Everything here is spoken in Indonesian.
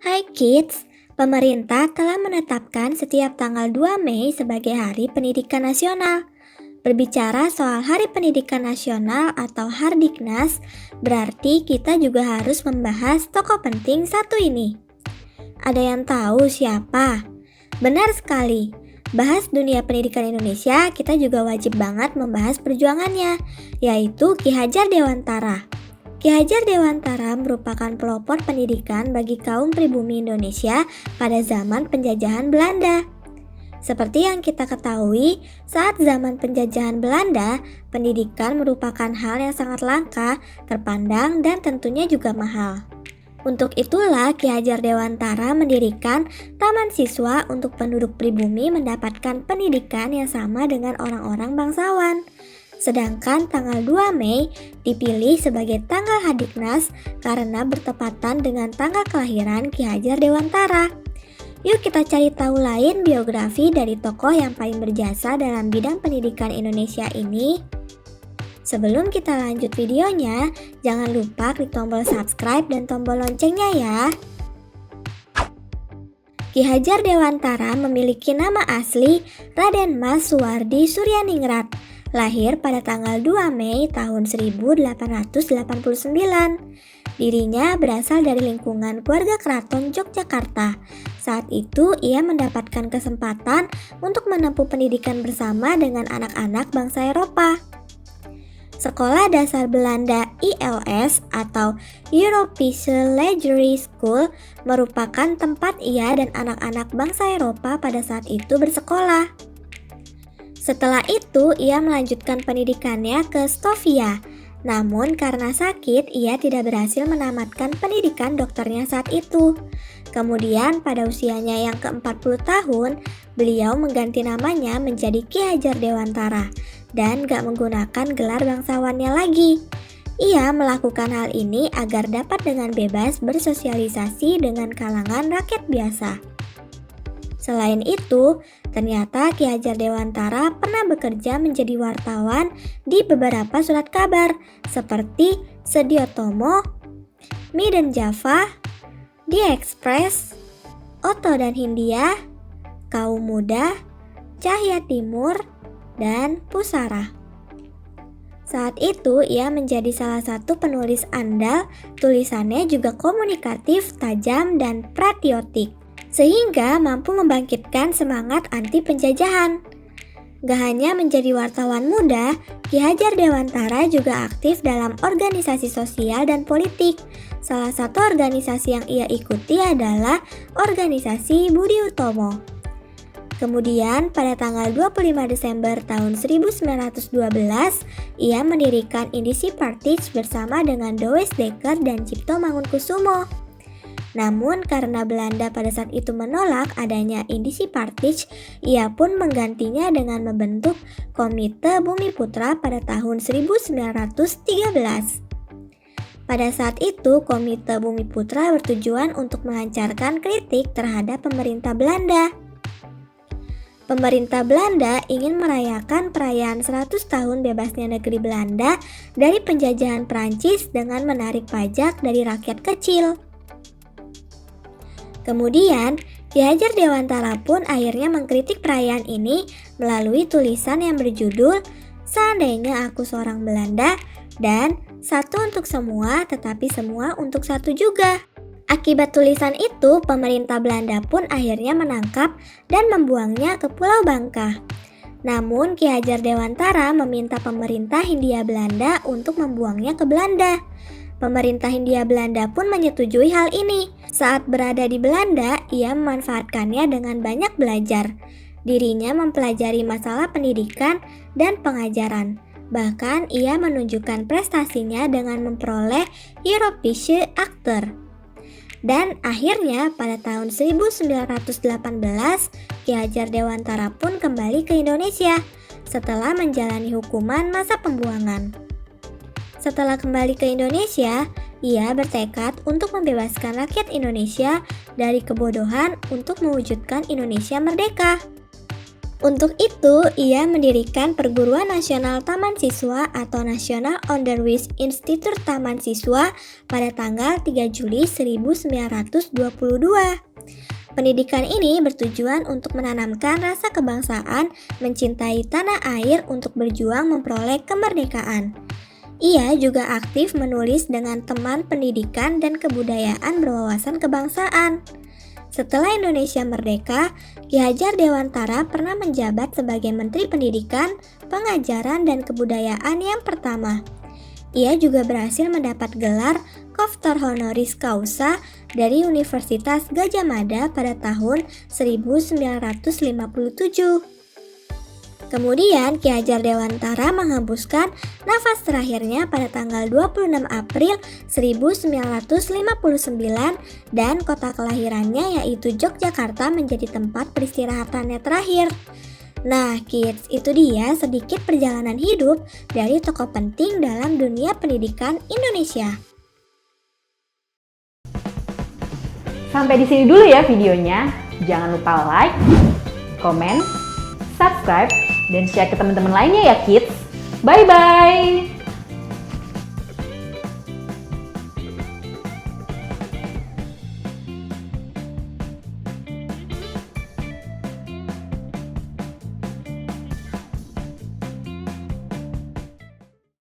Hai kids, pemerintah telah menetapkan setiap tanggal 2 Mei sebagai Hari Pendidikan Nasional. Berbicara soal Hari Pendidikan Nasional atau Hardiknas, berarti kita juga harus membahas tokoh penting satu ini. Ada yang tahu siapa? Benar sekali. Bahas dunia pendidikan Indonesia, kita juga wajib banget membahas perjuangannya, yaitu Ki Hajar Dewantara. Ki Hajar Dewantara merupakan pelopor pendidikan bagi kaum pribumi Indonesia pada zaman penjajahan Belanda. Seperti yang kita ketahui, saat zaman penjajahan Belanda, pendidikan merupakan hal yang sangat langka, terpandang, dan tentunya juga mahal. Untuk itulah Ki Hajar Dewantara mendirikan taman siswa untuk penduduk pribumi mendapatkan pendidikan yang sama dengan orang-orang bangsawan. Sedangkan tanggal 2 Mei dipilih sebagai tanggal Hardiknas karena bertepatan dengan tanggal kelahiran Ki Hajar Dewantara. Yuk kita cari tahu lain biografi dari tokoh yang paling berjasa dalam bidang pendidikan Indonesia ini. Sebelum kita lanjut videonya, jangan lupa klik tombol subscribe dan tombol loncengnya ya. Ki Hajar Dewantara memiliki nama asli Raden Mas Suwardi Suryaningrat. Lahir pada tanggal 2 Mei tahun 1889. Dirinya berasal dari lingkungan keluarga keraton Yogyakarta. Saat itu ia mendapatkan kesempatan untuk menempuh pendidikan bersama dengan anak-anak bangsa Eropa. Sekolah Dasar Belanda ILS atau Europeesche Lagere School merupakan tempat ia dan anak-anak bangsa Eropa pada saat itu bersekolah. Setelah itu, ia melanjutkan pendidikannya ke Sofia. Namun karena sakit, ia tidak berhasil menamatkan pendidikan dokternya saat itu. Kemudian pada usianya yang ke-40 tahun, beliau mengganti namanya menjadi Ki Hajar Dewantara dan gak menggunakan gelar bangsawannya lagi. Ia melakukan hal ini agar dapat dengan bebas bersosialisasi dengan kalangan rakyat biasa. Selain itu, ternyata Ki Hajar Dewantara pernah bekerja menjadi wartawan di beberapa surat kabar seperti Sediotomo, Midden Java, The Express, Oto dan Hindia, Kaum Muda, Cahaya Timur, dan Pusara. Saat itu ia menjadi salah satu penulis andal, tulisannya juga komunikatif, tajam, dan patriotik, sehingga mampu membangkitkan semangat anti penjajahan. Gak hanya menjadi wartawan muda, Ki Hajar Dewantara juga aktif dalam organisasi sosial dan politik. Salah satu organisasi yang ia ikuti adalah organisasi Budi Utomo. Kemudian pada tanggal 25 Desember tahun 1912, ia mendirikan Indisi Partij bersama dengan Douwe Dekker dan Cipto Mangunkusumo. Namun karena Belanda pada saat itu menolak adanya Indisi Partij, ia pun menggantinya dengan membentuk Komite Bumiputra pada tahun 1913. Pada saat itu, Komite Bumiputra bertujuan untuk melancarkan kritik terhadap pemerintah Belanda. Pemerintah Belanda ingin merayakan perayaan 100 tahun bebasnya negeri Belanda dari penjajahan Prancis dengan menarik pajak dari rakyat kecil. Kemudian, Ki Hajar Dewantara pun akhirnya mengkritik perayaan ini melalui tulisan yang berjudul Seandainya Aku Seorang Belanda dan Satu untuk Semua Tetapi Semua untuk Satu Juga. Akibat tulisan itu, pemerintah Belanda pun akhirnya menangkap dan membuangnya ke Pulau Bangka. Namun Ki Hajar Dewantara meminta pemerintah Hindia Belanda untuk membuangnya ke Belanda. Pemerintah Hindia Belanda pun menyetujui hal ini. Saat berada di Belanda, ia memanfaatkannya dengan banyak belajar. Dirinya mempelajari masalah pendidikan dan pengajaran. Bahkan ia menunjukkan prestasinya dengan memperoleh Europeesche Akte. Dan akhirnya pada tahun 1918, Ki Hajar Dewantara pun kembali ke Indonesia setelah menjalani hukuman masa pembuangan. Setelah kembali ke Indonesia, ia bertekad untuk membebaskan rakyat Indonesia dari kebodohan untuk mewujudkan Indonesia merdeka. Untuk itu, ia mendirikan Perguruan Nasional Taman Siswa atau National Onderwijs Instituut Taman Siswa pada tanggal 3 Juli 1922. Pendidikan ini bertujuan untuk menanamkan rasa kebangsaan, mencintai tanah air untuk berjuang memperoleh kemerdekaan. Ia juga aktif menulis dengan teman pendidikan dan kebudayaan berwawasan kebangsaan. Setelah Indonesia merdeka, Ki Hajar Dewantara pernah menjabat sebagai Menteri Pendidikan, Pengajaran, dan Kebudayaan yang pertama. Ia juga berhasil mendapat gelar Doctor Honoris Causa dari Universitas Gadjah Mada pada tahun 1957. Kemudian Ki Hajar Dewantara menghembuskan nafas terakhirnya pada tanggal 26 April 1959 dan kota kelahirannya yaitu Yogyakarta menjadi tempat peristirahatannya terakhir. Nah kids, itu dia sedikit perjalanan hidup dari tokoh penting dalam dunia pendidikan Indonesia. Sampai di sini dulu ya videonya. Jangan lupa like, komen, subscribe, dan share ke teman-teman lainnya ya kids. Bye-bye!